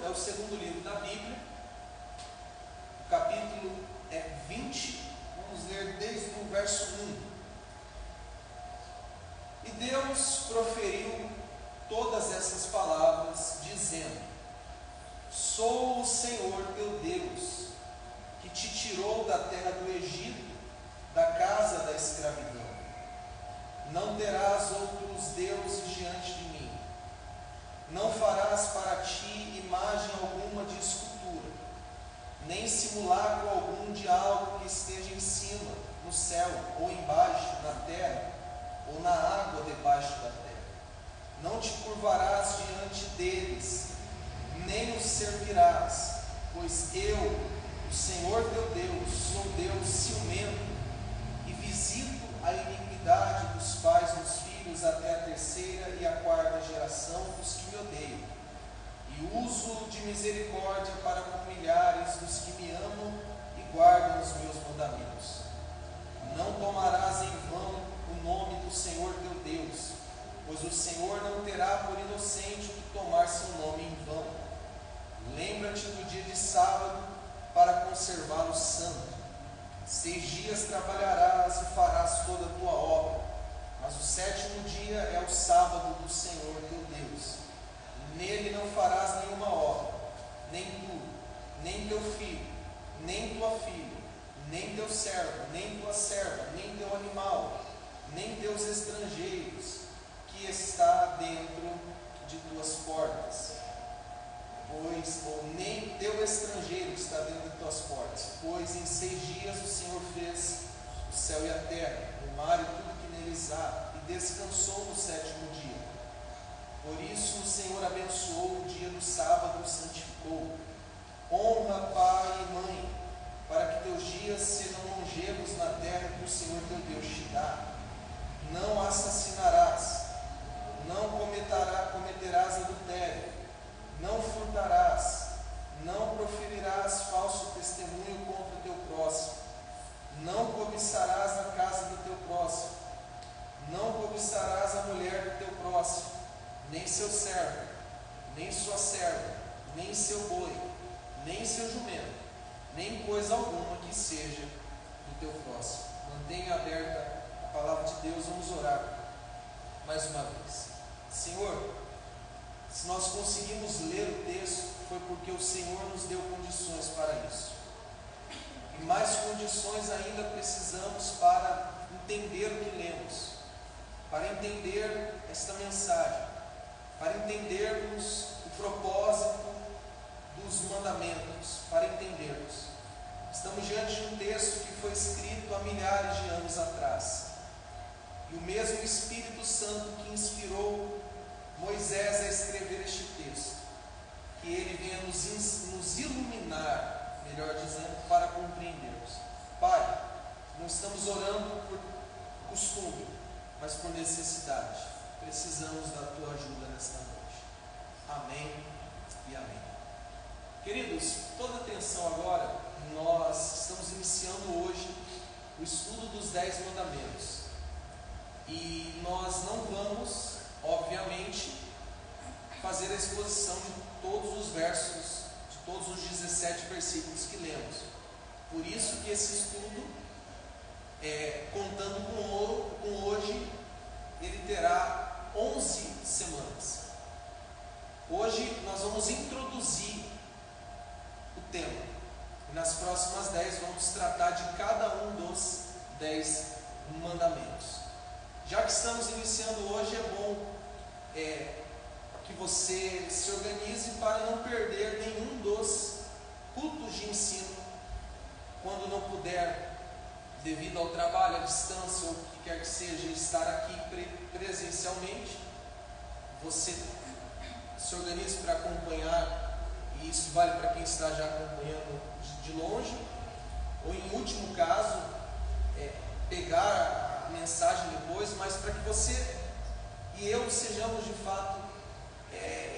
é o segundo livro da Bíblia, o capítulo é 20, vamos ler desde o verso 1. E Deus proferiu todas essas palavras, dizendo: Sou o Senhor teu Deus, que te tirou da terra do Egito, da casa da escravidão. Não terás outros deuses diante de mim. Não farás para ti imagem alguma de escultura, nem simulacro algum de algo que esteja em cima, no céu, ou embaixo, na terra, ou na água debaixo da terra. Não te curvarás diante deles, nem os servirás, pois eu, o Senhor teu Deus, sou Deus ciumento, e visito a iniquidade dos pais nos filhos até a terceira e a quarta geração dos que me odeiam, e uso de misericórdia para com milhares dos que me amam e guardam os meus mandamentos. Não tomarás em vão o nome do Senhor teu Deus, pois o Senhor não terá por inocente o que tomar seu nome em vão. Lembra-te do dia de sábado para conservá-lo santo. 6 dias trabalharás e farás toda a tua obra, mas o 7º dia é o sábado do Senhor teu Deus. Nele não farás nenhuma obra, nem tu, nem teu filho, nem tua filha, nem teu servo, nem tua serva, nem teu animal, nem teus estrangeiros, que está dentro de tuas portas. Ou nem teu estrangeiro que está dentro de tuas portas, pois em 6 dias o Senhor fez o céu e a terra, o mar e tudo que neles há, e descansou no 7º dia. Por isso o Senhor abençoou o dia do sábado e o santificou. Honra pai e mãe, para que teus dias sejam longevos na terra que o Senhor teu Deus te dá. Não assassinarás, não cometerás adultério, não furtarás, não proferirás falso testemunho contra o teu próximo, não cobiçarás a casa do teu próximo, não cobiçarás a mulher do teu próximo, nem seu servo, nem sua serva, nem seu boi, nem seu jumento, nem coisa alguma que seja do teu próximo. Mantenha aberta a palavra de Deus, vamos orar mais uma vez. Senhor, se nós conseguimos ler o texto, foi porque o Senhor nos deu condições para isso. E mais condições ainda precisamos para entender o que lemos, para entender esta mensagem, para entendermos o propósito dos mandamentos, para entendermos. Estamos diante de um texto que foi escrito há milhares de anos atrás. E o mesmo Espírito Santo que inspirou Moisés a escrever este texto, que ele venha nos iluminar, melhor dizendo, para compreendermos. Pai, não estamos orando por costume, mas por necessidade. Precisamos da tua ajuda nesta noite. Amém e amém. Queridos, toda atenção agora, nós estamos iniciando hoje o estudo dos 10 mandamentos. E nós não vamos, obviamente, fazer a exposição de todos os versos, de todos os 17 versículos que lemos. Por isso que esse estudo, contando com hoje, ele terá 11 semanas. Hoje nós vamos introduzir o tema. E nas próximas 10 vamos tratar de cada um dos 10 mandamentos. Já que estamos iniciando hoje, é bom que você se organize para não perder nenhum dos cultos de ensino, quando não puder, devido ao trabalho, à distância, ou o que quer que seja, estar aqui presencialmente. Você se organize para acompanhar, e isso vale para quem está já acompanhando de longe, ou em último caso, pegar a mensagem depois, mas para que você e eu sejamos de fato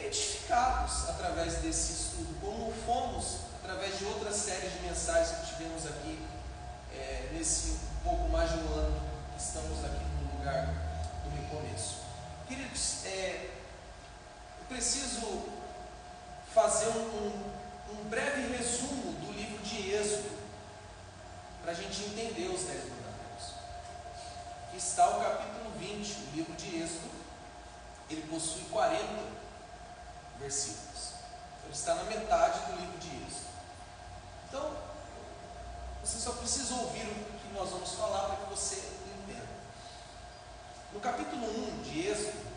edificados através desse estudo, como fomos através de outras séries de mensagens que tivemos aqui nesse pouco mais de um ano que estamos aqui no lugar do recomeço. Queridos, eu preciso fazer um breve resumo do livro de Êxodo, para a gente entender os 10 mandamentos. Aqui está o capítulo 20, o livro de Êxodo. Ele possui 40 versículos. Ele está na metade do livro de Êxodo. Então, você só precisa ouvir o que nós vamos falar para que você entenda. No capítulo 1 de Êxodo,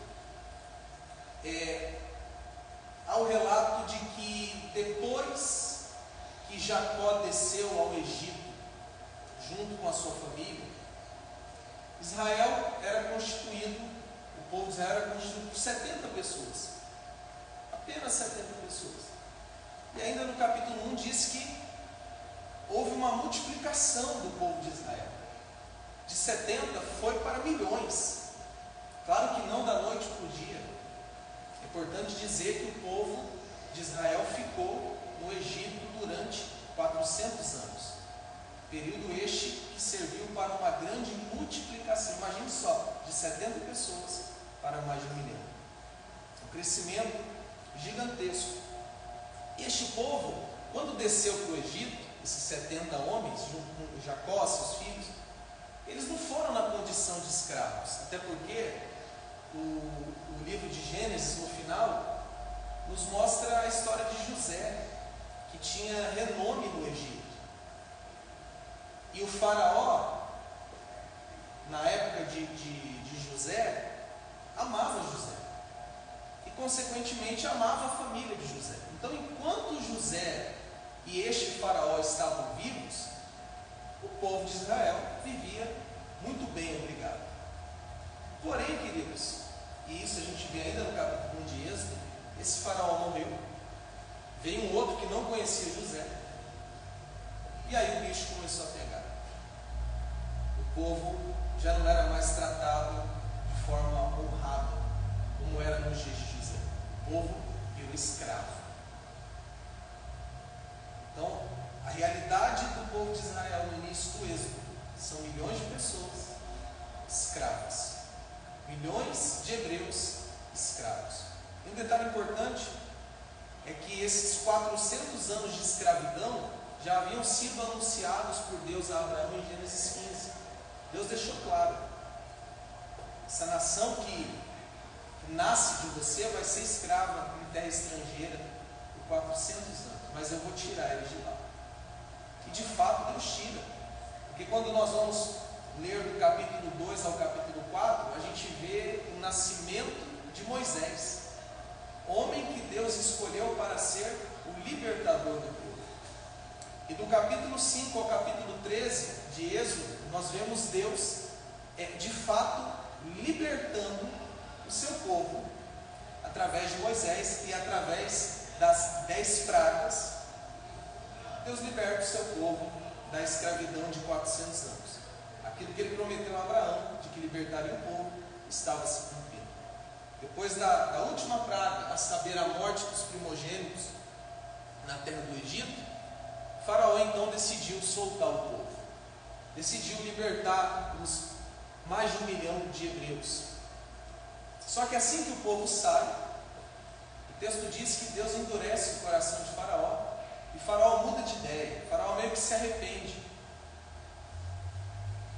há o relato de que depois que Jacó desceu ao Egito, junto com a sua família, Israel era constituído, o povo de Israel era constituído por 70 pessoas. Apenas 70 pessoas. E ainda no capítulo 1 diz que houve uma multiplicação do povo de Israel. De 70 foi para milhões. Claro que não da noite para o dia. É importante dizer que o povo de Israel ficou no Egito durante 400 anos. Período este que serviu para uma grande multiplicação. Imagine só, de 70 pessoas para mais de 1 milhão. Um crescimento gigantesco. Este povo, quando desceu para o Egito, esses 70 homens, junto com Jacó, seus filhos, eles não foram na condição de escravos, até porque o livro de Gênesis, no final, nos mostra a história de José, que tinha renome no Egito. E o faraó, na época de José, amava José. E, consequentemente, amava a família de José. Então, enquanto José e este faraó estavam vivos, o povo de Israel vivia muito bem, obrigado. Porém, queridos, e isso a gente vê ainda no capítulo 1 de Êxodo, esse faraó morreu, veio um outro que não conhecia José, e aí o bicho começou a pegar. O povo já não era mais tratado de forma honrada, como era nos dias de José. O povo virou escravo. Então, a realidade do povo de Israel no início do Êxodo são milhões de pessoas escravas, milhões de hebreus escravos. E um detalhe importante é que esses 400 anos de escravidão já haviam sido anunciados por Deus a Abraão em Gênesis 15. Deus deixou claro: essa nação que nasce de você vai ser escrava em terra estrangeira por 400 anos, mas eu vou tirar eles de lá. E de fato Deus tira, porque quando nós vamos ler do capítulo 2 ao capítulo 4, a gente vê o nascimento de Moisés, homem que Deus escolheu para ser o libertador do povo. E do capítulo 5 ao capítulo 13 de Êxodo, nós vemos Deus de fato libertando o seu povo através de Moisés, e através das 10 pragas Deus liberta o seu povo da escravidão de 400 anos. Aquilo que ele prometeu a Abraão, de que libertaria o povo, estava se cumprindo. Depois da última praga, a saber, a morte dos primogênitos na terra do Egito, Faraó então decidiu soltar o povo, decidiu libertar os mais de 1 milhão de hebreus. Só que assim que o povo sai, o texto diz que Deus endurece o coração de Faraó, e Faraó muda de ideia. Faraó meio que se arrepende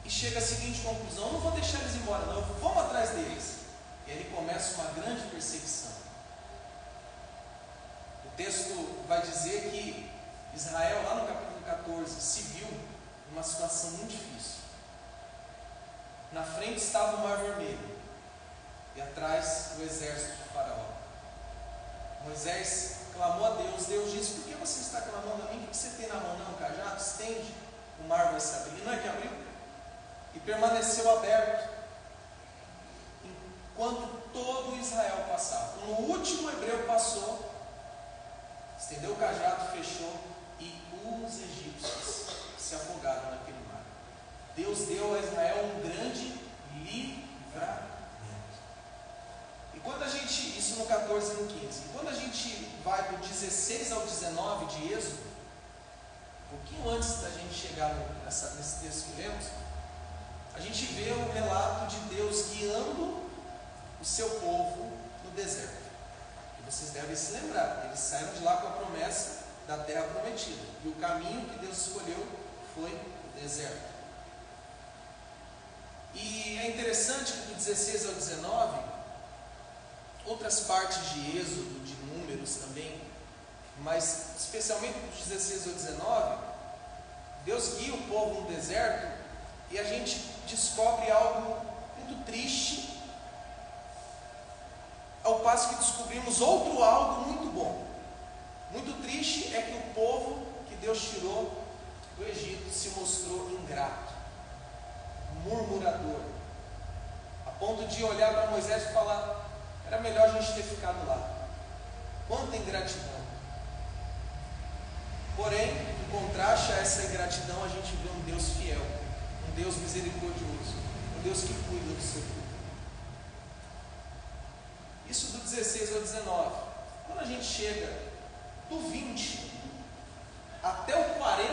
e chega à seguinte conclusão: não vou deixar eles embora não, vamos atrás deles. E aí começa uma grande perseguição. O texto vai dizer que Israel, lá no capítulo 14, se viu numa situação muito difícil. Na frente estava o Mar Vermelho e atrás o exército de Faraó. Moisés clamou a Deus. Deus disse: por que você está clamando a mim? O que você tem na mão? Não, cajado? Estende, o mar vai se abrir. Não é que abriu? E permaneceu aberto enquanto todo Israel passava. Quando o último hebreu passou, estendeu o cajado, fechou, e os egípcios se afogaram naquele mar. Deus deu a Israel um grande livramento. E quando a gente, isso no 14 e no 15, e quando a gente vai do 16 ao 19 de Êxodo, um pouquinho antes da gente chegar nesse texto que lemos, a gente vê o relato de Deus guiando o seu povo no deserto. Vocês devem se lembrar, eles saíram de lá com a promessa da terra prometida. E o caminho que Deus escolheu foi o deserto. E é interessante que do 16 ao 19, outras partes de Êxodo, de Números também, mas especialmente do 16 ao 19, Deus guia o povo no deserto e a gente descobre algo muito triste, ao passo que descobrimos outro algo muito bom. Muito triste é que o povo que Deus tirou do Egito se mostrou ingrato, murmurador, a ponto de olhar para Moisés e falar: era melhor a gente ter ficado lá. Quanta ingratidão! Porém, em contraste a essa ingratidão, a gente vê um Deus fiel, um Deus misericordioso, um Deus que cuida do seu povo. Isso do 16 ao 19. Quando a gente chega do 20 até o 40,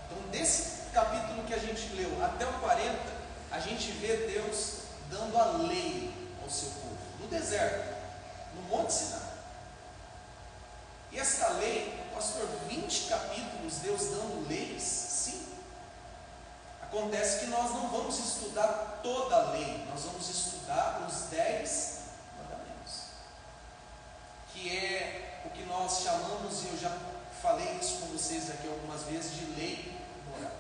então desse capítulo que a gente leu até o 40, a gente vê Deus dando a lei ao seu povo, no deserto, no Monte Sinai. E essa lei, pastor, 20 capítulos Deus dando leis? Sim. Acontece que nós não vamos estudar toda a lei, nós vamos estudar os 10 mandamentos, que é o que nós chamamos, e eu já falei isso com vocês aqui algumas vezes, de lei moral.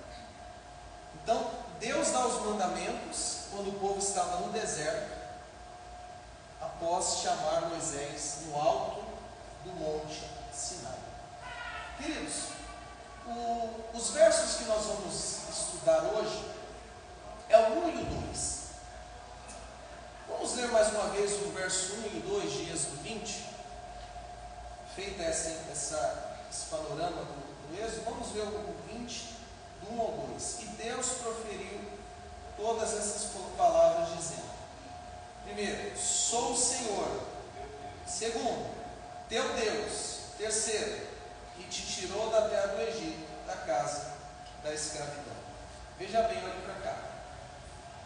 Então, Deus dá os mandamentos quando o povo estava no deserto, após chamar Moisés no alto do Monte Sinai. Queridos, os versos que nós vamos estudar hoje é o 1 e o 2. Vamos ler mais uma vez o verso 1 e o 2 de Êxodo 20. Feita esse panorama do Êxodo, vamos ver o 20, do 1 ao 2. E Deus proferiu todas essas palavras dizendo: primeiro, sou o Senhor. Segundo, teu Deus. Terceiro, que te tirou da terra do Egito, da casa da escravidão. Veja bem, olhe para cá.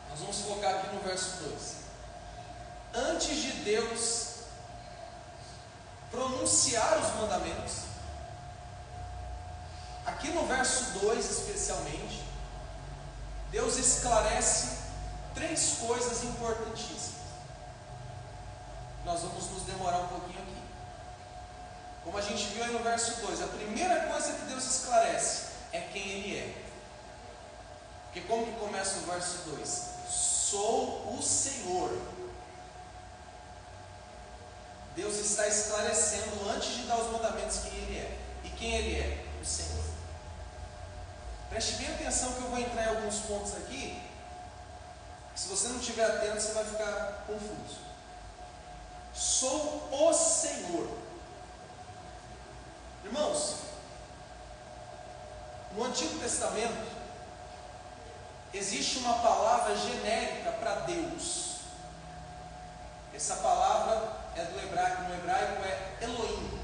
Nós vamos focar aqui no verso 2. Antes de Deus pronunciar os mandamentos, aqui no verso 2 especialmente, Deus esclarece 3 coisas importantíssimas. Nós vamos nos demorar um pouquinho aqui. Como a gente viu aí no verso 2, a primeira coisa que Deus esclarece é quem Ele é. Porque como que começa o verso 2? Sou o Senhor. Deus está esclarecendo antes de dar os mandamentos quem Ele é. E quem Ele é? O Senhor. Preste bem atenção que eu vou entrar em alguns pontos aqui. Se você não estiver atento, você vai ficar confuso. Sou o Senhor. Irmãos, no Antigo Testamento existe uma palavra genérica para Deus. Essa palavra é do hebraico, no hebraico é Elohim.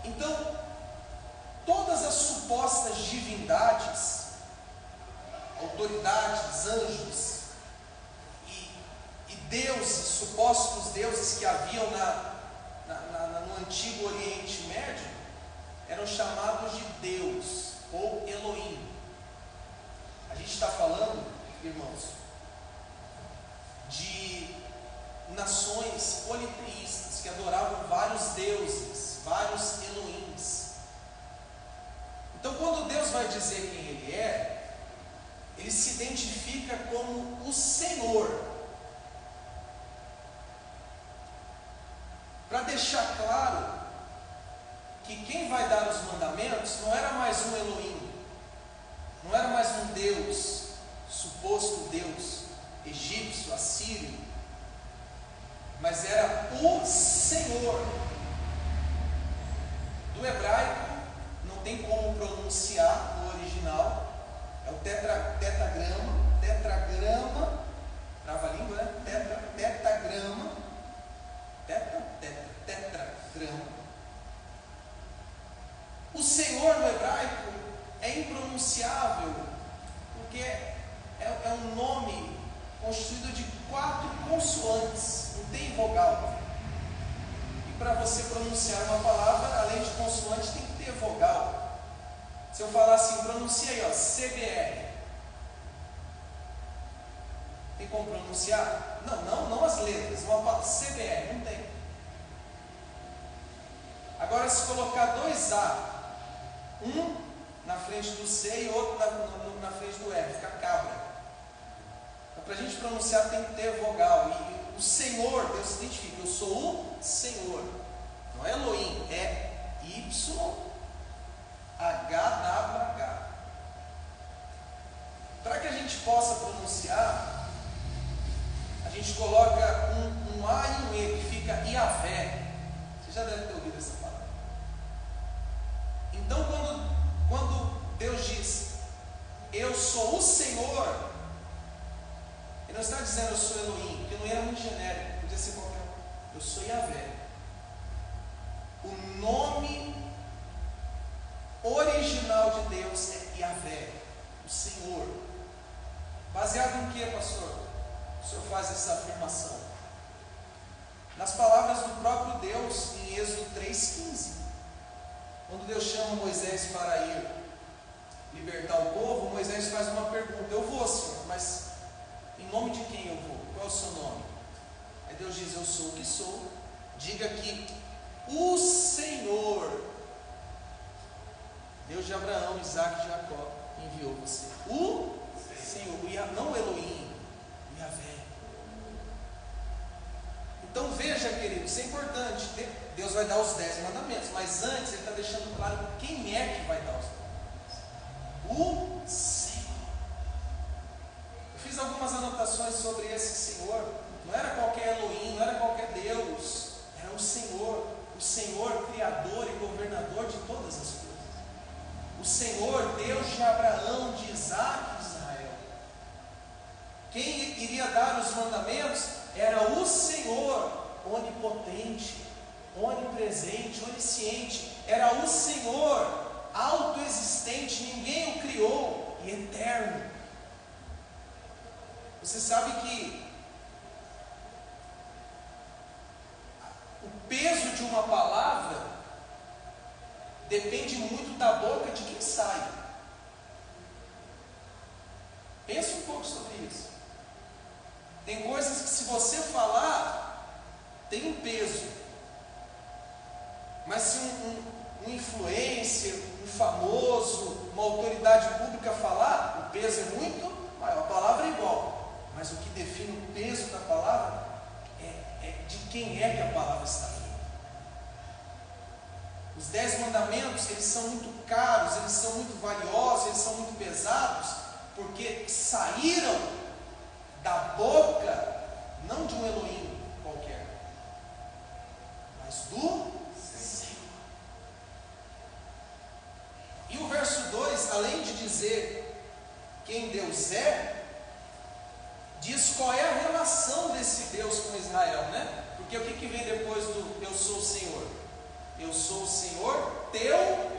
Então, todas as supostas divindades, autoridades, anjos e deuses, supostos deuses que haviam no Antigo Oriente Médio, eram chamados de Deus ou Elohim. A gente está falando, irmãos, de nações politeístas que adoravam vários deuses, vários Elohims. Então, quando Deus vai dizer quem Ele é, Ele se identifica como o Senhor. Para deixar claro que quem vai dar os mandamentos não era mais um Elohim, não era mais um Deus, suposto Deus egípcio, assírio, mas era o Senhor. Do hebraico não tem como pronunciar no original, é o tetragrama, trava a língua, né? Tetragrama. O Senhor no hebraico é impronunciável, porque é um nome constituído de 4 consoantes. vogal. E para você pronunciar uma palavra, além de consoante, tem que ter vogal. Se eu falar assim, pronuncia aí, ó, CBR. Tem como pronunciar? Não as letras, uma palavra CBR, não tem. Agora, se colocar dois A, um na frente do C e outro na frente do R, fica cabra. Então, para a gente pronunciar tem que ter vogal. E o Senhor, Deus se identifica, eu sou o Senhor. Não é Elohim, é YHWH. Para que a gente possa pronunciar, a gente coloca um A e um E, que fica Iavé. Você já deve ter ouvido essa palavra. Então, quando Deus diz, eu sou o Senhor, Ele não está dizendo eu sou Elohim, porque não era muito genérico, podia ser qualquer um. Eu sou Iavé. O nome original de Deus é Iavé, o Senhor. Baseado em que, pastor? O senhor faz essa afirmação? Nas palavras do próprio Deus, em Êxodo 3,15. Quando Deus chama Moisés para ir libertar o povo, Moisés faz uma pergunta: eu vou, Senhor, mas em nome de quem eu vou? Qual é o seu nome? Aí Deus diz: eu sou o que sou. Diga que o Senhor, Deus de Abraão, Isaac e Jacó, enviou você. O Senhor, não o Elohim, o Iavé. Então veja, querido, isso é importante. Deus vai dar os 10 mandamentos, mas antes Ele está deixando claro quem é que vai dar os mandamentos. O Senhor. Eu fiz algumas anotações sobre esse Senhor. Não era qualquer Elohim, não era qualquer Deus. Era o Senhor. O Senhor, Criador e Governador de todas as coisas. O Senhor, Deus de Abraão, de Isaac e de Israel. Quem iria dar os mandamentos era o Senhor, onipotente, onipresente, onisciente. Era o Senhor, autoexistente, ninguém o criou, e eterno. Você sabe que o peso de uma palavra depende muito da boca de quem sai. Pensa um pouco sobre isso. Tem coisas que, se você falar, tem um peso. Mas se um influencer, um famoso, uma autoridade pública falar, o peso é muito maior. A palavra é igual, mas o que define o peso da palavra é de quem é que a palavra está vindo. Os 10 mandamentos, eles são muito caros, eles são muito valiosos, eles são muito pesados, porque saíram da boca, não de um Elohim qualquer, mas do Senhor. E o verso 2, além de dizer quem Deus é, diz qual é a relação desse Deus com Israel, né? Porque o que vem depois do eu sou o Senhor? Eu sou o Senhor, teu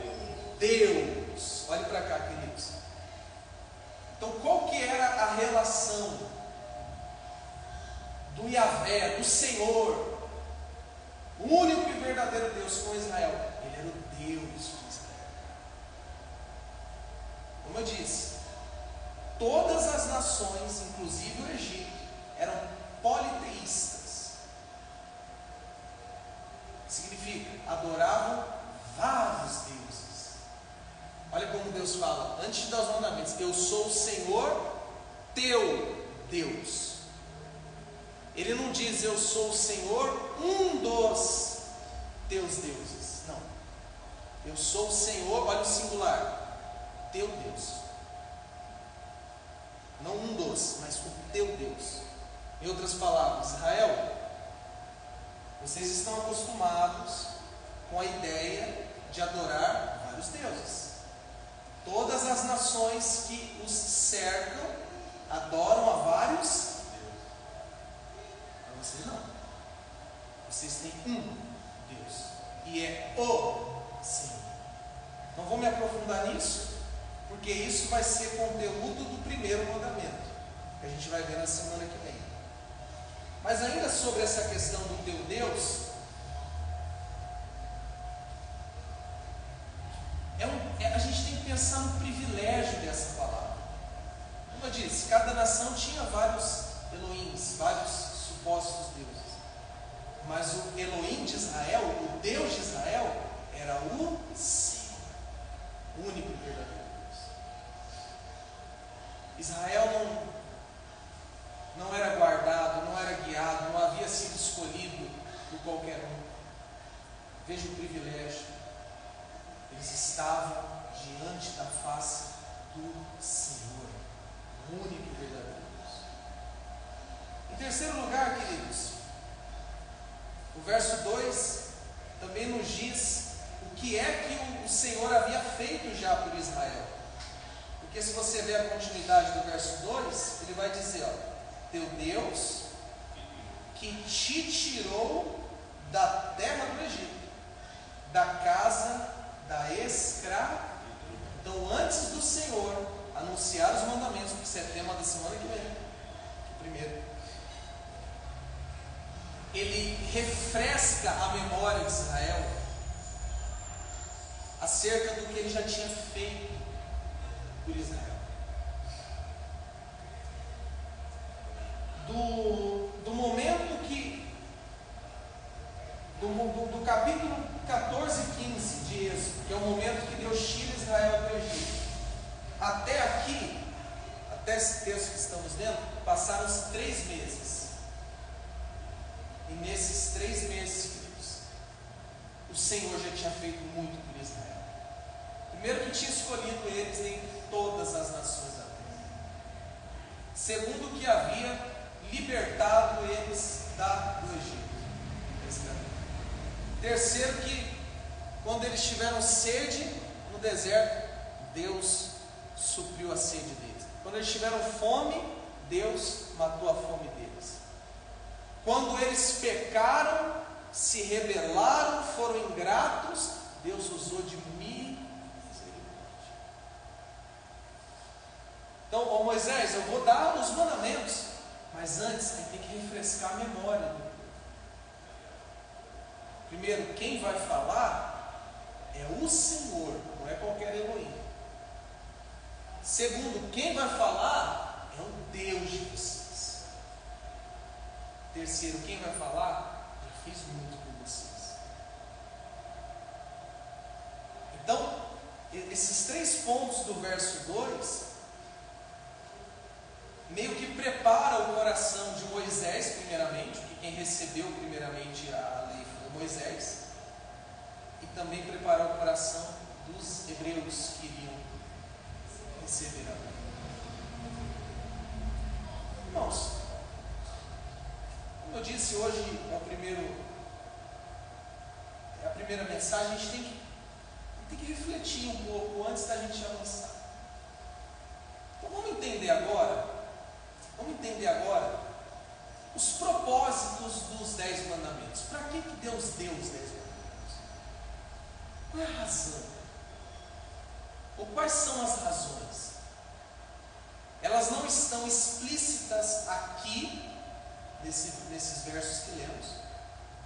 Deus. Olhe para cá, queridos. Então, qual que era a relação do Iavé, do Senhor, o único e verdadeiro Deus, com Israel? Ele era o Deus de Israel. Como eu disse, todas as nações, inclusive o Egito, eram politeístas. Significa, adoravam vários deuses. Olha como Deus fala, antes de dar os mandamentos: eu sou o Senhor, teu Deus. Ele não diz eu sou o Senhor, um dos teus deuses. Não. Eu sou o Senhor, olha o singular, teu Deus. Não um dos, mas o teu Deus. Em outras palavras, Israel, vocês estão acostumados com a ideia de adorar vários deuses. Todas as nações que os cercam adoram a vários deuses. Mas vocês não. Vocês têm um Deus, e é o Senhor. Não vou me aprofundar nisso, porque isso vai ser conteúdo do primeiro mandamento, que a gente vai ver na semana que vem. Mas ainda sobre essa questão do teu Deus, a gente tem que pensar no privilégio dessa palavra. Como eu disse, cada nação tinha vários Elohims, vários supostos deuses. Mas o Elohim de Israel, o Deus de Israel, era o Senhor, o único e verdadeiro Deus. Israel não era guardado, não era guiado, não havia sido escolhido por qualquer um. Veja o privilégio. Eles estavam diante da face do Senhor, o único e verdadeiro Deus. Em terceiro lugar, queridos, o verso 2 também nos diz o que é que o Senhor havia feito já por Israel. Porque se você ver a continuidade do verso 2, ele vai dizer, teu Deus que te tirou da terra do Egito, da casa da escravidão. Então, antes do Senhor anunciar os mandamentos, que isso é tema da semana que vem, primeiro, ele refresca a memória de Israel acerca do que ele já tinha feito por Israel. Do momento que do capítulo 14 e 15 de Êxodo, que é o momento que Deus tira Israel do Egito, até aqui, até esse texto que estamos lendo, passaram-se 3 meses. E nesses 3 meses, queridos, o Senhor já tinha feito muito por Israel. Primeiro, que tinha escolhido eles entre todas as nações da terra. Segundo, que havia libertado eles do Egito. Terceiro, que quando eles tiveram sede no deserto, Deus supriu a sede deles. Quando eles tiveram fome, Deus matou a fome deles. Quando eles pecaram, se rebelaram, foram ingratos, Deus usou de misericórdia. Então, Moisés, eu vou dar os mandamentos, mas antes a gente tem que refrescar a memória do povo. Primeiro, quem vai falar é o Senhor, não é qualquer Elohim. Segundo, quem vai falar é o Deus de vocês. Terceiro, quem vai falar, eu fiz muito por vocês. Então, esses 3 pontos do verso 2 meio que prepara o coração de Moisés, primeiramente, porque quem recebeu primeiramente a lei foi Moisés, e também preparar o coração dos hebreus que iriam receber a lei. Irmãos, como eu disse, hoje é a primeira mensagem. A gente tem que refletir um pouco antes da gente avançar. Então vamos entender agora os propósitos dos 10 mandamentos. Para que Deus deu os 10 mandamentos? Qual é a razão? Ou quais são as razões? Elas não estão explícitas aqui, nesses versos que lemos,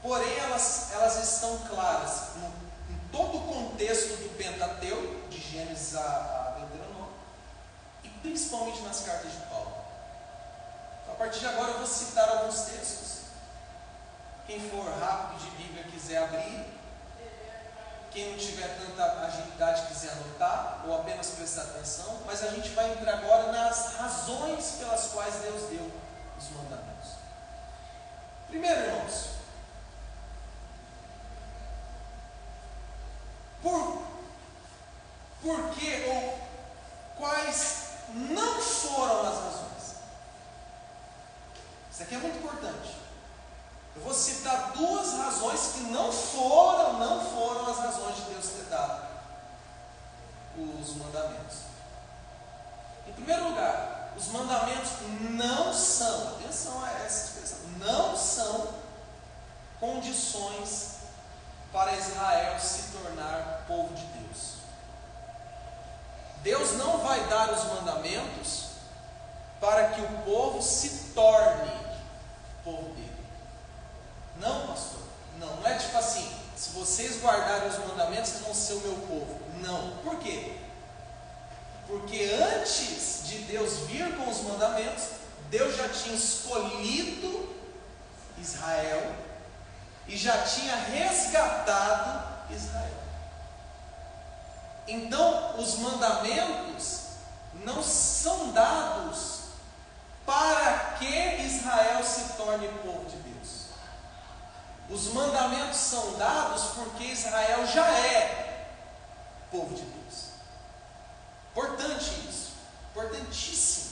porém elas estão claras em todo o contexto do Pentateuco, de Gênesis a Deuteronômio, e principalmente nas cartas de Paulo. Então, a partir de agora eu vou citar alguns textos. Quem for rápido de Bíblia quiser abrir, quem não tiver tanta agilidade quiser anotar, ou apenas prestar atenção, mas a gente vai entrar agora nas razões pelas quais Deus deu os mandamentos. Primeiro, irmãos, por que ou quais não foram as razões? Isso aqui é muito importante. Eu vou citar 2 razões que não foram as razões de Deus ter dado os mandamentos. Em primeiro lugar, os mandamentos não são, atenção a essa expressão, não são condições para Israel se tornar povo de Deus. Deus não vai dar os mandamentos para que o povo se torne povo dele. Não, pastor. Não é tipo assim, se vocês guardarem os mandamentos, vocês vão ser o meu povo. Não. Por quê? Porque antes de Deus vir com os mandamentos, Deus já tinha escolhido Israel e já tinha resgatado Israel. Então, os mandamentos não são dados para que Israel se torne povo de Deus. Os mandamentos são dados porque Israel já é povo de Deus. Importante isso, importantíssimo.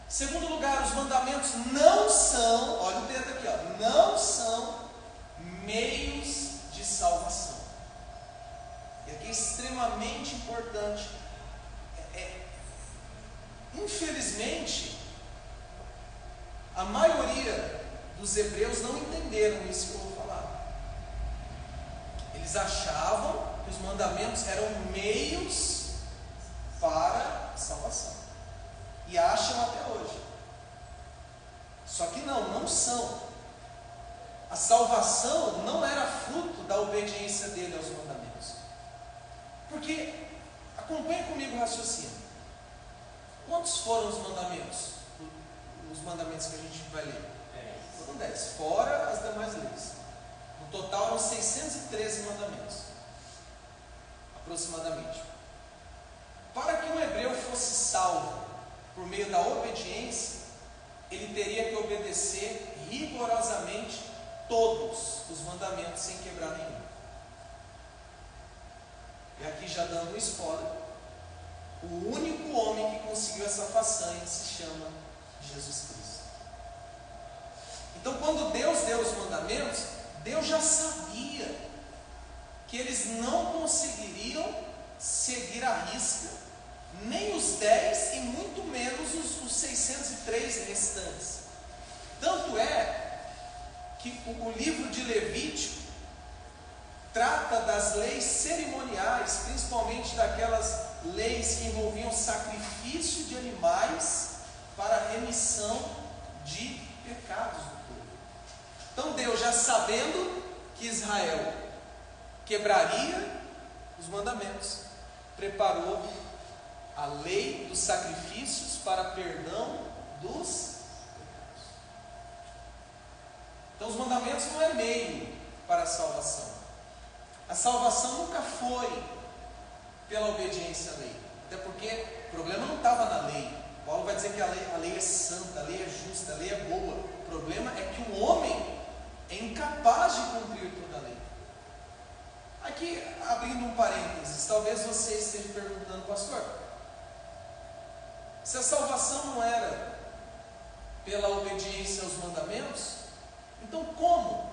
Segundo lugar, os mandamentos não são, olha o dedo aqui, ó, não são meios de salvação. E aqui é extremamente importante. Infelizmente, a maioria dos hebreus não entenderam isso que eu vou falar. Eles achavam que os mandamentos eram meios para a salvação. E acham até hoje. Só que não são. A salvação não era fruto da obediência dele aos mandamentos. Porque, acompanhe comigo o raciocínio. Quantos foram os mandamentos? Os mandamentos que a gente vai ler? Foram 10, fora as demais leis. No total eram 613 mandamentos, aproximadamente. Para que um hebreu fosse salvo por meio da obediência, ele teria que obedecer rigorosamente todos os mandamentos sem quebrar nenhum. E aqui já dando um spoiler, o único homem que conseguiu essa façanha se chama Jesus Cristo. Então, quando Deus deu os mandamentos, Deus já sabia que eles não conseguiriam seguir à risca nem os 10 e muito menos os 603 restantes. Tanto é que o livro de Levítico trata das leis cerimoniais, principalmente daquelas leis que envolviam sacrifício de animais para a remissão de pecados do povo. Então Deus, já sabendo que Israel quebraria os mandamentos, preparou a lei dos sacrifícios para perdão dos pecados. Então os mandamentos não é meio para a salvação. A salvação nunca foi pela obediência à lei. Até porque o problema não estava na lei. Paulo vai dizer que a lei é santa, a lei é justa, a lei é boa. O problema é que o homem é incapaz de cumprir toda a lei. Aqui, abrindo um parênteses, talvez você esteja perguntando, pastor, se a salvação não era pela obediência aos mandamentos, então como?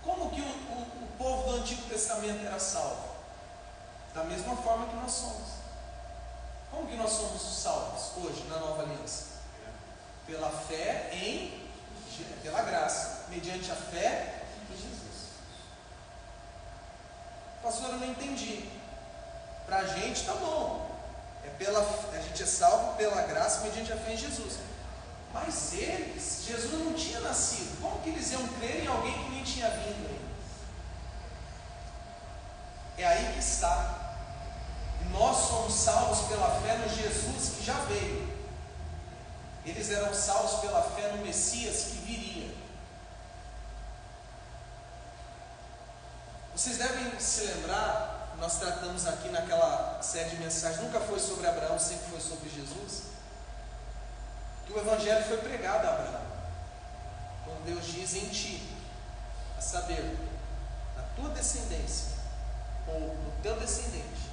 Como que o povo do Antigo Testamento era salvo? Da mesma forma que nós somos. Como que nós somos salvos hoje na Nova Aliança? Pela fé pela graça, mediante a fé em Jesus. Pastor, eu não entendi. Para a gente está bom. A gente é salvo pela graça mediante a fé em Jesus. Mas eles, Jesus não tinha nascido. Como que eles iam crer em alguém que nem tinha vindo ainda? É aí que está. Nós somos salvos pela fé no Jesus que já veio. Eles eram salvos pela fé no Messias que viria. Vocês devem se lembrar, nós tratamos aqui naquela série de mensagens, nunca foi sobre Abraão, sempre foi sobre Jesus, que o Evangelho foi pregado a Abraão, quando Deus diz em ti, a saber, na tua descendência, ou no teu descendente,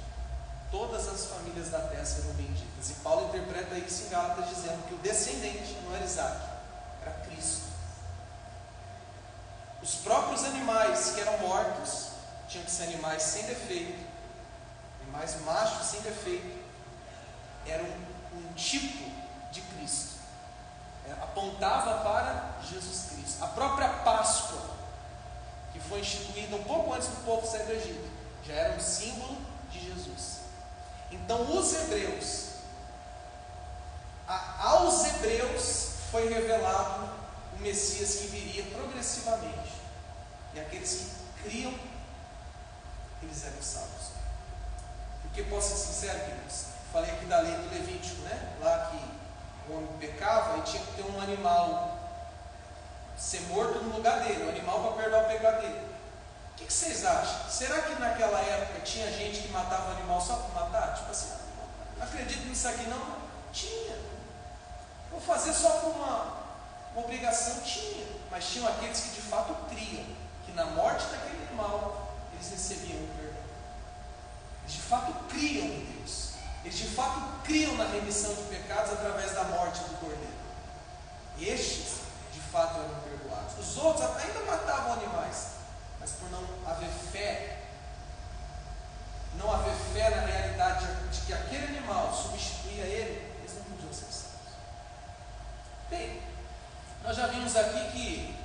todas as famílias da terra serão benditas. E Paulo interpreta isso em Gálatas dizendo que o descendente não era Isaac, era Cristo. Os próprios animais que eram mortos tinham que ser animais sem defeito, animais machos sem defeito, eram um tipo de Cristo, apontava para Jesus Cristo. A própria Páscoa, que foi instituída um pouco antes do povo sair do Egito, já era um símbolo de Jesus. Então os hebreus, aos hebreus foi revelado o o Messias que viria progressivamente. E aqueles que criam, eles eram salvos. Porque, posso ser sincero, queridos, falei aqui da lei do Levítico, né? Lá que o homem pecava e tinha que ter um animal ser morto no lugar dele, um animal para perdoar o pecado dele. O que vocês acham? Será que naquela época tinha gente que matava o animal só para matar? Tipo assim, não acredito nisso aqui não. Tinha. Vou fazer só por uma obrigação? Tinha. Mas tinham aqueles que de fato criam que na morte daquele animal eles recebiam o perdão. Eles de fato criam em Deus. Eles de fato criam na remissão de pecados através da morte do Cordeiro. Estes de fato eram perdoados. Os outros ainda matavam animais, mas por não haver fé na realidade de que aquele animal substituía ele, eles não podiam ser salvos. Bem, nós já vimos aqui que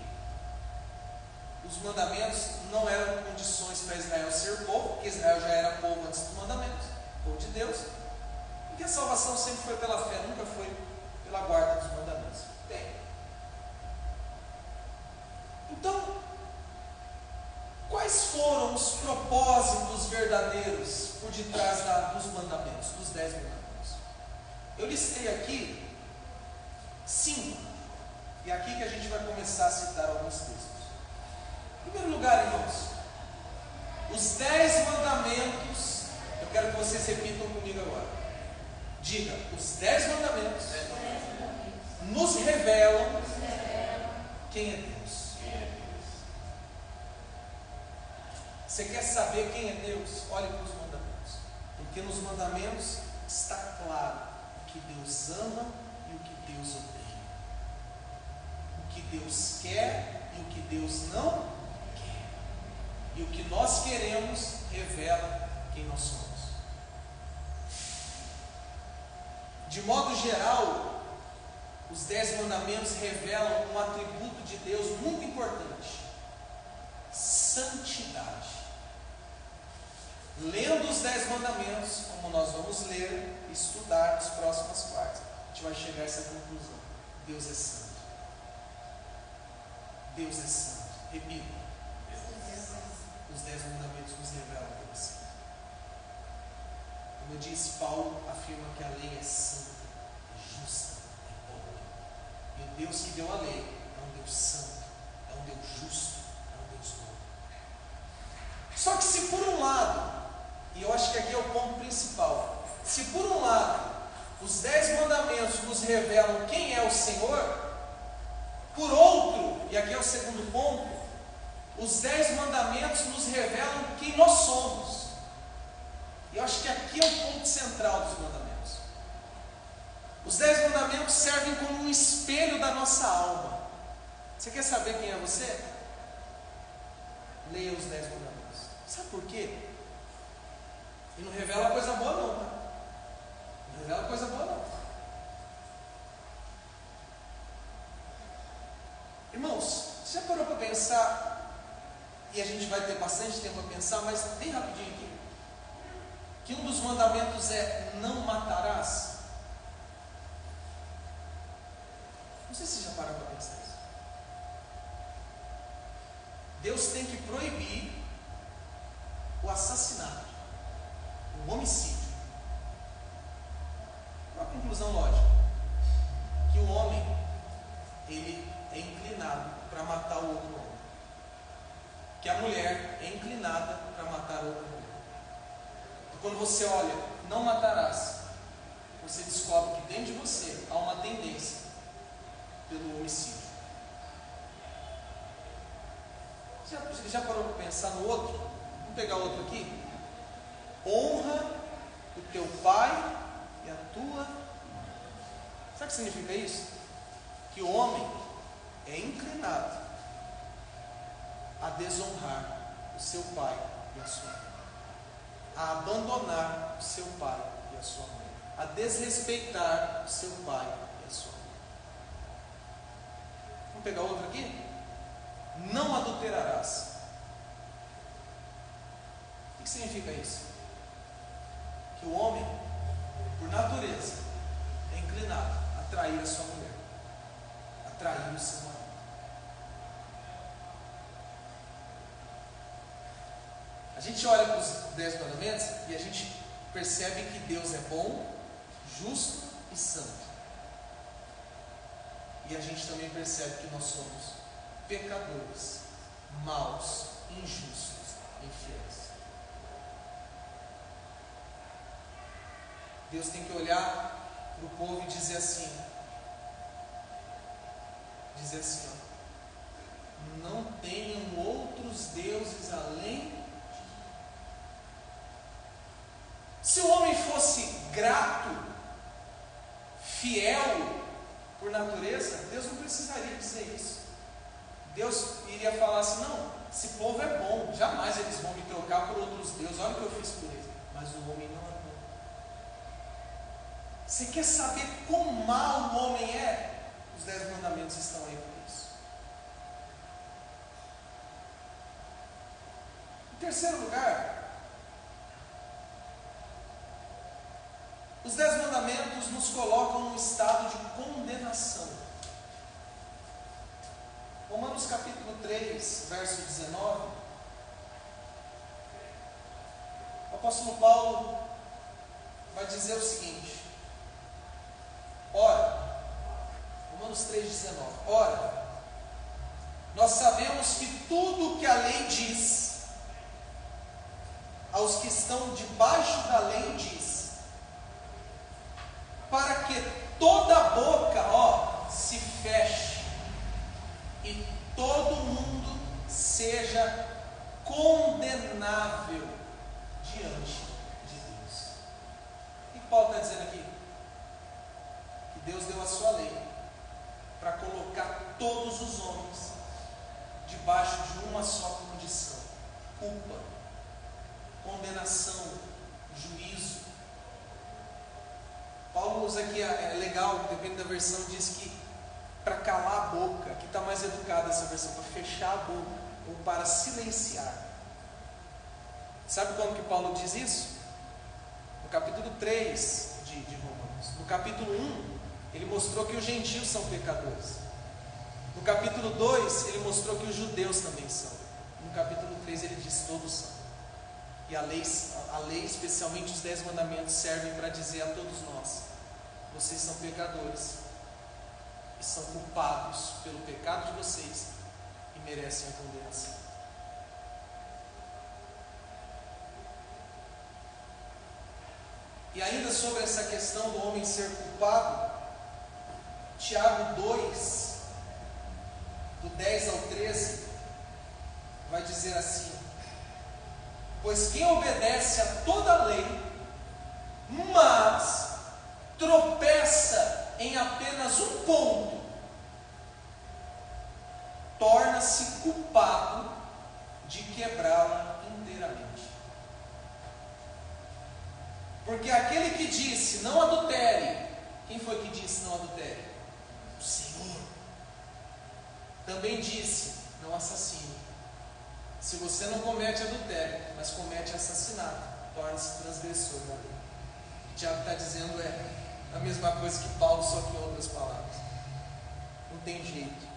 os mandamentos não eram condições para Israel ser povo, porque Israel já era povo antes dos mandamentos, povo de Deus, e que a salvação sempre foi pela fé, nunca foi pela guarda dos mandamentos. Bem, então, quais foram os propósitos verdadeiros por detrás dos mandamentos, dos 10 mandamentos? Eu listei aqui 5, e é aqui que a gente vai começar a citar alguns textos. Em primeiro lugar, irmãos, os 10 mandamentos, eu quero que vocês repitam comigo agora. Diga, os 10 mandamentos nos revelam quem é Deus. Você quer saber quem é Deus? Olhe para os mandamentos. Porque nos mandamentos está claro o que Deus ama e o que Deus odeia. O que Deus quer e o que Deus não quer. E o que nós queremos revela quem nós somos. De modo geral, os 10 mandamentos revelam um atributo de Deus muito importante: santidade. Lendo os 10 mandamentos, como nós vamos ler e estudar nas próximas partes, a gente vai chegar a essa conclusão: Deus é santo. Deus é santo. Repita: os 10 mandamentos nos revelam que Deus é santo. Como eu disse, Paulo afirma que a lei é santa, é justa, é boa. E o Deus que deu a lei é um Deus santo, é um Deus justo, é um Deus bom. Só que se por um lado, e eu acho que aqui é o ponto principal, se por um lado os 10 mandamentos nos revelam quem é o Senhor, por outro, e aqui é o segundo ponto, os 10 mandamentos nos revelam quem nós somos. E eu acho que aqui é o ponto central dos mandamentos. Os 10 mandamentos servem como um espelho da nossa alma. Você quer saber quem é você? Leia os 10 mandamentos. Sabe por quê? E não revela coisa boa não, tá? Não revela coisa boa não. Irmãos, você já parou para pensar, e a gente vai ter bastante tempo para pensar, mas bem rapidinho aqui, que um dos mandamentos é: não matarás? Não sei se você já parou para pensar isso. Deus tem que proibir o assassinato, o homicídio. Uma conclusão lógica: que o homem, ele é inclinado para matar o outro homem, que a mulher é inclinada para matar outra mulher. E quando você olha, não matarás, você descobre que dentro de você há uma tendência pelo homicídio. Você já parou para pensar no outro? Vamos pegar outro aqui. Honra o teu pai e a tua. Sabe o que significa isso? Que o homem é inclinado a desonrar o seu pai e a sua mãe, a abandonar o seu pai e a sua mãe, a desrespeitar o seu pai e a sua mãe. Vamos pegar outro aqui? Não adulterarás. O que significa isso? Que o homem, por natureza, é inclinado a trair a sua mulher, a trair o seu marido. gente olha para os 10 mandamentos e a gente percebe que Deus é bom, justo e santo. E a gente também percebe que nós somos pecadores, maus, injustos, infiéis. Deus tem que olhar para o povo e dizer assim, ó, não tenham outros deuses além de mim. Se o homem fosse grato, fiel por natureza, Deus não precisaria dizer isso. Deus iria falar assim, não, esse povo é bom, jamais eles vão me trocar por outros deuses, olha o que eu fiz por eles. Mas o homem não é bom. Você quer saber quão mau o homem é? Os 10 mandamentos estão aí por isso. Em terceiro lugar, os 10 mandamentos nos colocam num estado de condenação. Romanos capítulo 3, verso 19. O apóstolo Paulo vai dizer o seguinte: ora, Romanos 3,19. Ora, nós sabemos que tudo que a lei diz, aos que estão debaixo da lei diz, para que toda a boca, se feche e todo mundo seja condenável diante de Deus. O que Paulo está dizendo aqui? Que Deus deu a sua lei para colocar todos os homens debaixo de uma só condição: culpa, condenação, juízo. Paulo usa aqui, é legal, depende da versão, diz que para calar a boca, aqui está mais educada essa versão, para fechar a boca, ou para silenciar. Sabe como que Paulo diz isso? No capítulo 3 de Romanos. No capítulo 1, ele mostrou que os gentios são pecadores. No capítulo 2, ele mostrou que os judeus também são. No capítulo 3, ele diz: todos são. E a lei, especialmente os 10 mandamentos, servem para dizer a todos nós: vocês são pecadores e são culpados pelo pecado de vocês e merecem a condenação. E ainda sobre essa questão do homem ser culpado, Tiago 2, do 10 ao 13, vai dizer assim: pois quem obedece a toda a lei, mas tropeça em apenas um ponto, torna-se culpado de quebrá-la inteiramente. Porque aquele que disse não adultere, quem foi que disse não adultere? O Senhor. Também disse não assassine. Se você não comete adultério, mas comete assassinato, torna-se transgressor da lei. O Tiago está dizendo a mesma coisa que Paulo, só que em outras palavras. Não tem jeito.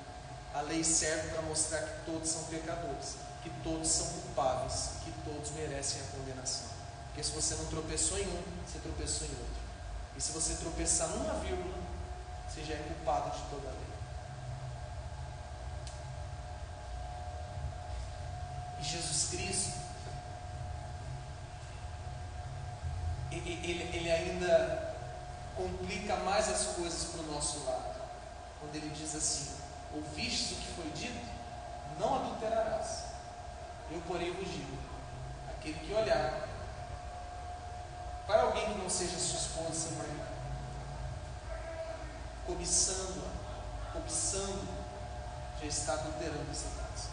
A lei serve para mostrar que todos são pecadores, que todos são culpáveis, que todos merecem a condenação. Porque se você não tropeçou em um, você tropeçou em outro. E se você tropeçar numa vírgula, você já é culpado de toda a lei. E Jesus Cristo, ele ainda complica mais as coisas para o nosso lado, quando ele diz assim: ouvistes o que foi dito? Não adulterarás. Eu, porém, vos digo: aquele que olhar para alguém que não seja sua esposa, seu marido, cobiçando, já está adulterando essa casa.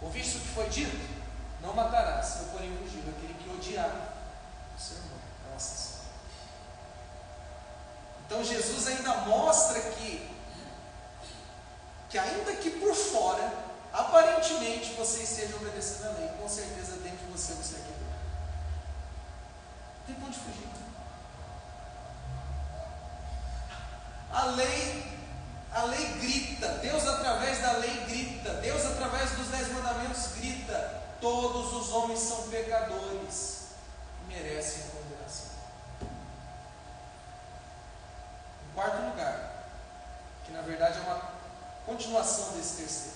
Ouviste o que foi dito? Não matarás. Eu, porém, vos digo: aquele que odiar o seu irmão é um assassino. Então Jesus ainda mostra que ainda que por fora, aparentemente você esteja obedecendo a lei, com certeza dentro de você é quebrou. Não tem para onde fugir. A lei grita, Deus através da lei grita, Deus através dos 10 mandamentos grita: todos pecadores que merecem a condenação. Em quarto lugar, que na verdade é uma continuação desse terceiro,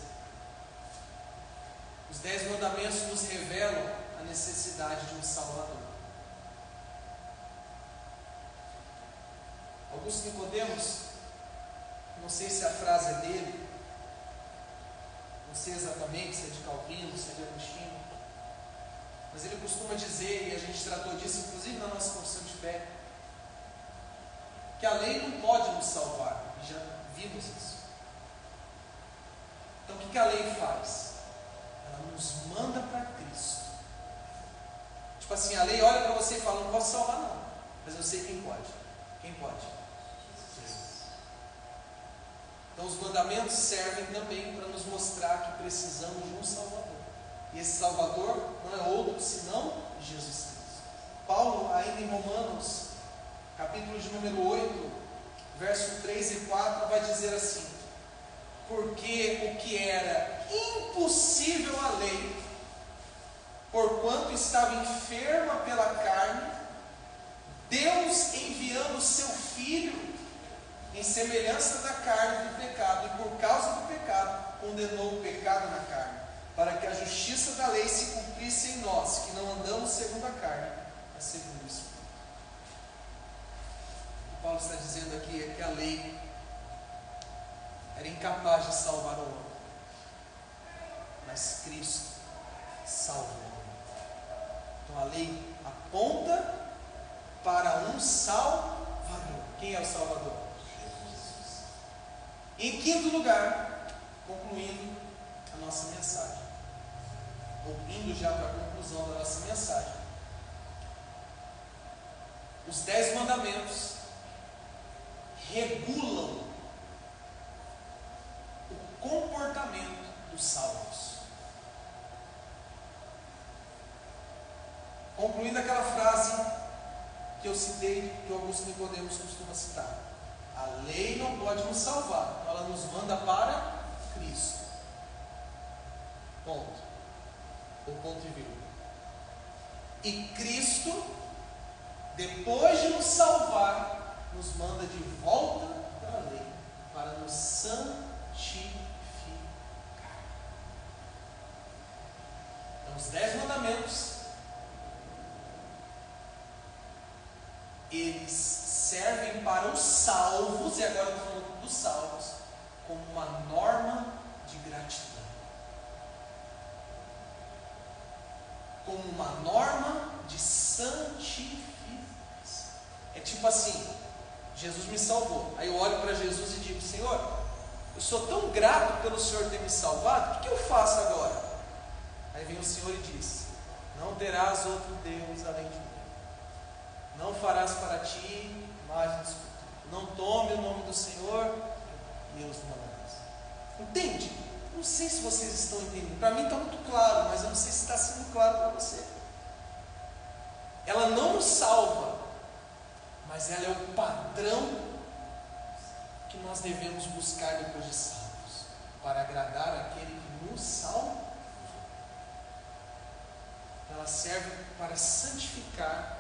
os 10 mandamentos nos revelam a necessidade de um Salvador. Augusto Nicodemos, não sei se a frase é dele, não sei exatamente se é de Calvino, se é de Agostinho, mas ele costuma dizer, e a gente tratou disso inclusive na nossa confissão de fé, que a lei não pode nos salvar, e já vimos isso. Então o que a lei faz? Ela nos manda para Cristo. Tipo assim, a lei olha para você e fala, não posso salvar não, mas eu sei quem pode. Quem pode? Então os mandamentos servem também para nos mostrar que precisamos de um Salvador. E esse Salvador não é outro senão Jesus Cristo. Paulo, ainda em Romanos, capítulo de número 8, verso 3 e 4, vai dizer assim: porque o que era impossível à lei, porquanto estava enferma pela carne, Deus, enviando o seu Filho em semelhança da carne do pecado, e por causa do pecado condenou o pecado na carne, para que a justiça da lei se cumprisse em nós, que não andamos segundo a carne, mas segundo o Espírito. O que Paulo está dizendo aqui é que a lei era incapaz de salvar o homem, mas Cristo salvou o homem. Então a lei aponta para um Salvador. Quem é o Salvador? Jesus. Em quinto lugar, concluindo a nossa mensagem, ou indo já para a conclusão da nossa mensagem, os 10 mandamentos regulam o comportamento dos salvos. Concluindo aquela frase que eu citei, que o Augusto Nicodemos costuma citar: a lei não pode nos salvar, ela nos manda para Cristo. Ponto. Ou ponto e vírgula. E Cristo, depois de nos salvar, nos manda de volta para a lei, para nos santificar. Então, os 10 mandamentos, eles servem para os salvos, e agora eu estou falando dos salvos, como uma norma de gratidão, como uma norma de santificação. É tipo assim: Jesus me salvou, aí eu olho para Jesus e digo: Senhor, eu sou tão grato pelo Senhor ter me salvado, o que eu faço agora? Aí vem o Senhor e diz: não terás outro Deus além de mim. Não farás para ti mais de escultura. Não tome o nome do Senhor e os mandarás. Entende? Não sei se vocês estão entendendo. Para mim está muito claro, mas eu não sei se está sendo claro para você. Ela não nos salva, mas ela é o padrão que nós devemos buscar depois de salvos, para agradar aquele que nos salva. Ela serve para santificar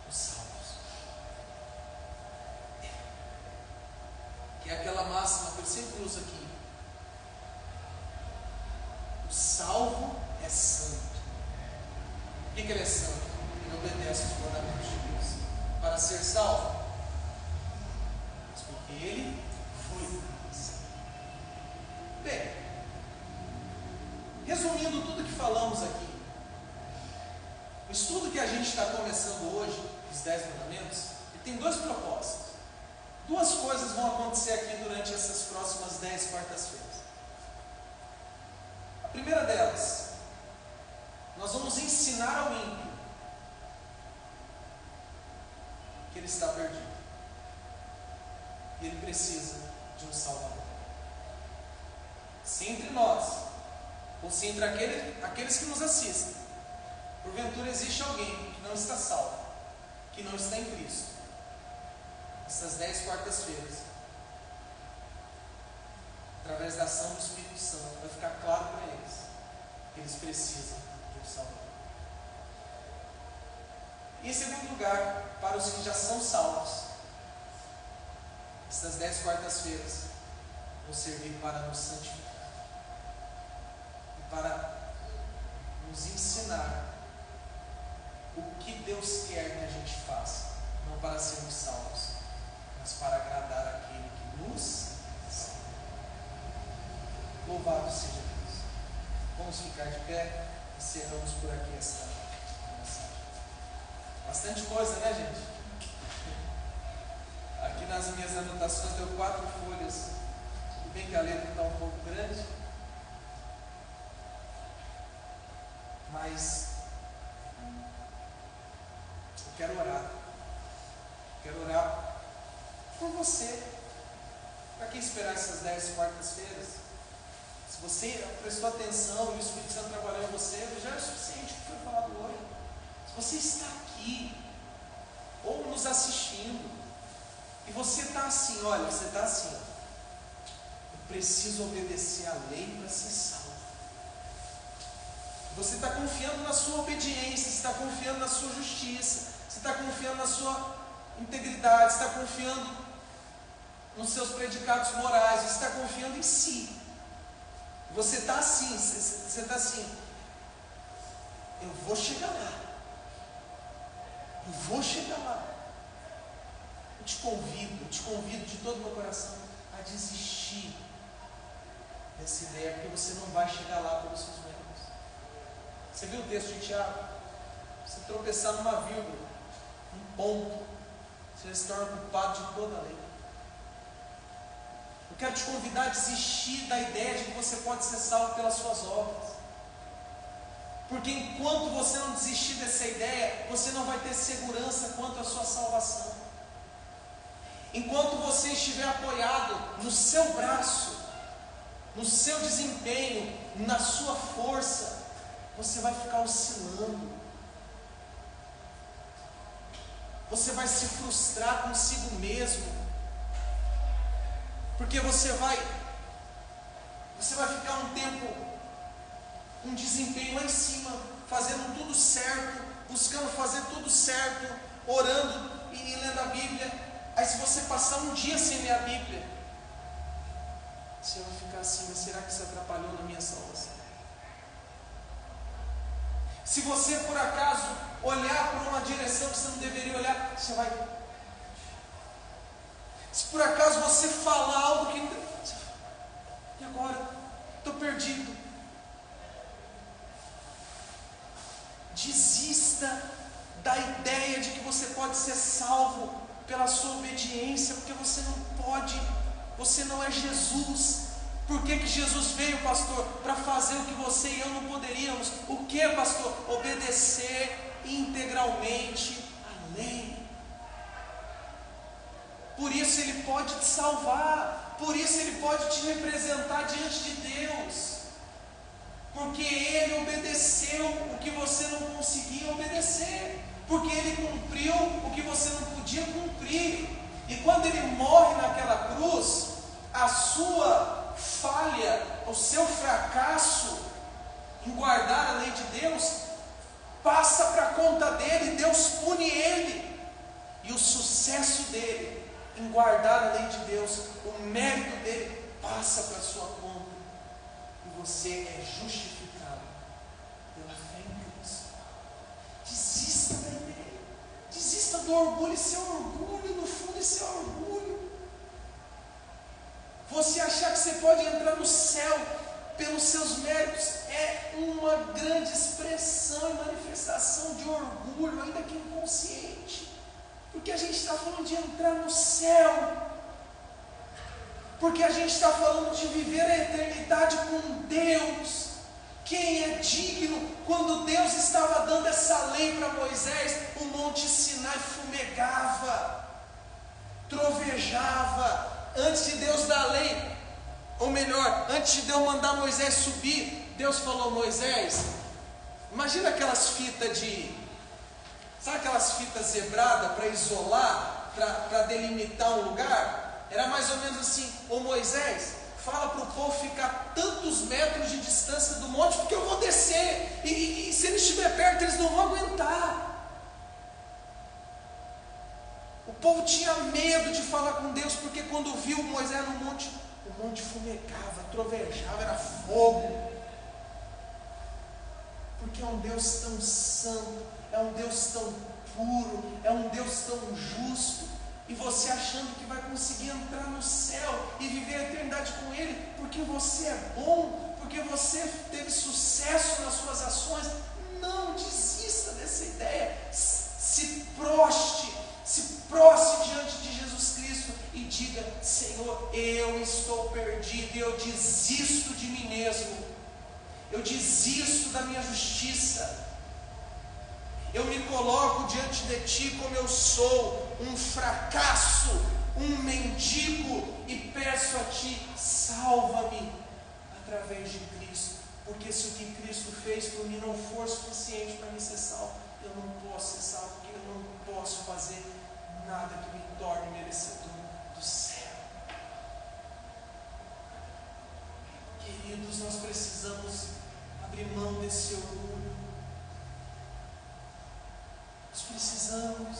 os salvos. Que é aquela máxima que eu sempre uso aqui: o salvo é santo. Por que ele é santo? Ele obedece os mandamentos de Deus. Para ser salvo, mas porque ele foi santo. Bem, resumindo tudo que falamos aqui, o estudo que a gente está começando hoje, os 10 mandamentos, ele tem 2 propósitos. 2 coisas vão acontecer aqui durante essas próximas 10 quartas-feiras. A primeira delas, nós vamos ensinar ao ímpio que ele está perdido e ele precisa de um Salvador. Se entre nós, ou se entre aqueles que nos assistem, porventura existe alguém que não está salvo, que não está em Cristo, essas 10 quartas-feiras, através da ação do Espírito Santo, vai ficar claro para eles que eles precisam de um Salvador. Em segundo lugar, para os que já são salvos, essas 10 quartas-feiras vão servir para nos santificar e para nos ensinar o que Deus quer que a gente faça, não para sermos salvos, mas para agradar aquele que nos salva. Louvado seja Deus. Vamos ficar de pé, encerramos por aqui esta mensagem. Bastante coisa, né, gente? Aqui nas minhas anotações deu 4 folhas. Tudo bem que a letra está um pouco grande, mas eu quero orar. Quero orar por você. Para que esperar essas 10 quartas-feiras? Se você prestou atenção e o Espírito Santo trabalhou em você, já é o suficiente o que foi falado hoje. Se você está aqui, ou nos assistindo, e você está assim, olha, você está assim, eu preciso obedecer a lei para ser salvo. Você está confiando na sua obediência, você está confiando na sua justiça, você está confiando na sua integridade, você está confiando nos seus predicados morais, você está confiando em si. Você está assim, você está assim, eu vou chegar lá. Eu vou chegar lá. Eu te convido de todo o meu coração a desistir dessa ideia, porque você não vai chegar lá pelos seus méritos. Você viu o texto de Tiago? Se tropeçar numa vírgula, um ponto, você se torna culpado de toda a lei. Eu quero te convidar a desistir da ideia de que você pode ser salvo pelas suas obras. Porque enquanto você não desistir dessa ideia, você não vai ter segurança quanto à sua salvação. Enquanto você estiver apoiado no seu braço, no seu desempenho, na sua força, você vai ficar oscilando. Você vai se frustrar consigo mesmo. Porque você vai ficar um tempo, um desempenho lá em cima, fazendo tudo certo, buscando fazer tudo certo, orando e lendo a Bíblia. Aí se você passar um dia sem ler a Bíblia, você vai ficar assim, mas será que isso atrapalhou na minha salvação? Se você por acaso olhar para uma direção que você não deveria olhar, você vai... Se por acaso você falar algo que... E agora? Estou perdido. Desista da ideia de que você pode ser salvo pela sua obediência, porque você não pode, você não é Jesus. Por que Jesus veio, pastor? Para fazer o que você e eu não poderíamos. O que, pastor? Obedecer integralmente a lei. Por isso Ele pode te salvar, por isso Ele pode te representar diante de Deus, porque Ele obedeceu o que você não conseguia obedecer, porque Ele cumpriu o que você não podia cumprir. E quando Ele morre naquela cruz, a sua falha, o seu fracasso em guardar a lei de Deus, passa para a conta dele, Deus pune ele, e o sucesso dele em guardar a lei de Deus, o mérito dele passa para a sua conta, e você é justificado pela fé em Cristo. Desista da ideia, desista do orgulho. Isso é orgulho, no fundo isso é orgulho. Você achar que você pode entrar no céu pelos seus méritos é uma grande expressão e manifestação de orgulho, ainda que inconsciente. Porque a gente está falando de entrar no céu, porque a gente está falando de viver a eternidade com Deus. Quem é digno? Quando Deus estava dando essa lei para Moisés, o monte Sinai fumegava, trovejava. Antes de Deus dar a lei, ou melhor, antes de Deus mandar Moisés subir, Deus falou: Moisés, imagina aquelas fitas sabe aquelas fitas zebradas para isolar, para delimitar um lugar? Era mais ou menos assim: ô Moisés, fala para o povo ficar tantos metros de distância do monte, porque eu vou descer, e se eles estiverem perto, eles não vão aguentar. O povo tinha medo de falar com Deus, porque quando viu Moisés no monte, o monte fumegava, trovejava, era fogo. Porque é um Deus tão santo, é um Deus tão puro, é um Deus tão justo. E você achando que vai conseguir entrar no céu e viver a eternidade com Ele, porque você é bom, porque você teve sucesso nas suas ações. Não desista dessa ideia. Se proste diante de Jesus Cristo e diga: Senhor, eu estou perdido, eu desisto de mim mesmo, eu desisto da minha justiça, eu me coloco diante de Ti como eu sou, um fracasso, um mendigo, e peço a Ti: salva-me através de Cristo, porque se o que Cristo fez por mim não for suficiente para me ser salvo, eu não posso ser salvo, porque eu não posso fazer nada que me torne merecedor do céu. Queridos, nós precisamos abrir mão desse orgulho. Nós precisamos.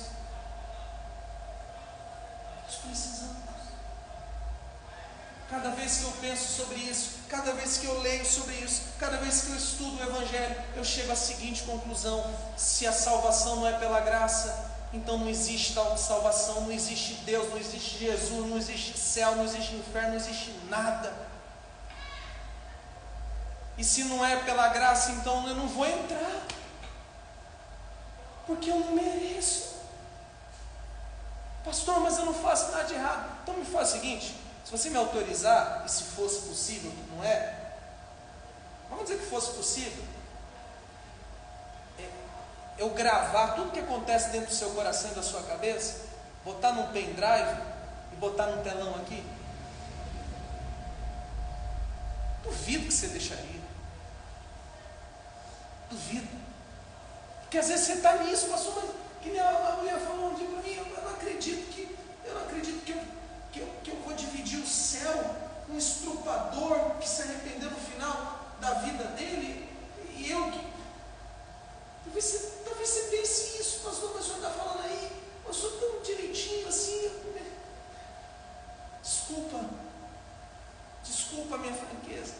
Cada vez que eu penso sobre isso, cada vez que eu leio sobre isso, cada vez que eu estudo o Evangelho, eu chego à seguinte conclusão: se a salvação não é pela graça, então não existe tal salvação, não existe Deus, não existe Jesus, não existe céu, não existe inferno, não existe nada. E se não é pela graça, então eu não vou entrar, porque eu não mereço. Pastor, mas eu não faço nada de errado. Então me faz o seguinte: se você me autorizar, e se fosse possível, que não é, vamos dizer que fosse possível, eu gravar tudo que acontece dentro do seu coração e da sua cabeça, botar num pendrive e botar num telão aqui, duvido que você deixaria. Duvido. Porque às vezes você está nisso, pastor, mas que nem a mulher falou um dia para mim: eu não acredito que eu vou dividir o céu com um estrupador que se arrependeu no final da vida dele, e eu que... Talvez você pense isso, pastor, mas o senhor está falando aí, eu sou tão direitinho assim. Desculpa a minha franqueza.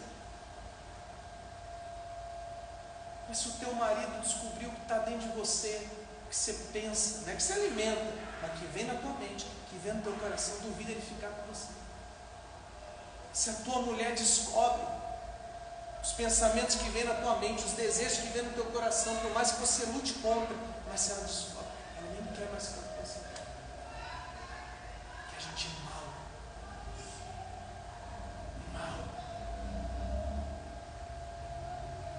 Mas se o teu marido descobriu o que está dentro de você, que você pensa, não é que você alimenta, mas que vem na tua mente, que vem no teu coração, duvida ele ficar com você. Se a tua mulher descobre os pensamentos que vêm na tua mente, os desejos que vêm no teu coração, por mais que você lute contra, mas se ela descobre, ela nem quer mais ficar com você. Que a gente é mau.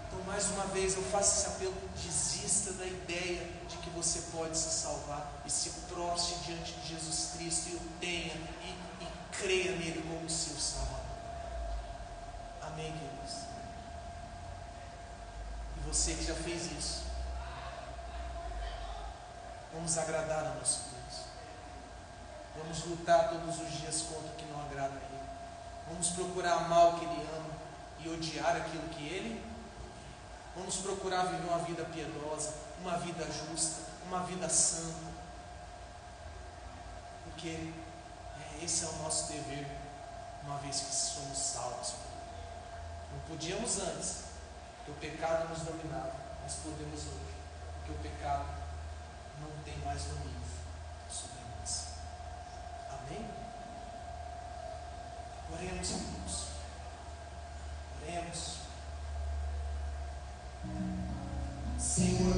Então, mais uma vez, eu faço esse apelo: desista da ideia de que você pode se salvar, e se proste diante de Jesus Cristo, e o tenha, e creia nele como seu Salvador. Amém, queridos? E você que já fez isso, vamos agradar a nosso Deus. Vamos lutar todos os dias contra o que não agrada a Ele. Vamos procurar amar o que Ele ama e odiar aquilo que Ele. Vamos procurar viver uma vida piedosa, uma vida justa, uma vida santa, porque esse é o nosso dever, uma vez que somos salvos. Não podíamos antes, porque o pecado nos dominava, mas podemos hoje, porque o pecado não tem mais domínio sobre nós. Amém? Oremos, irmãos. Oremos. Senhor,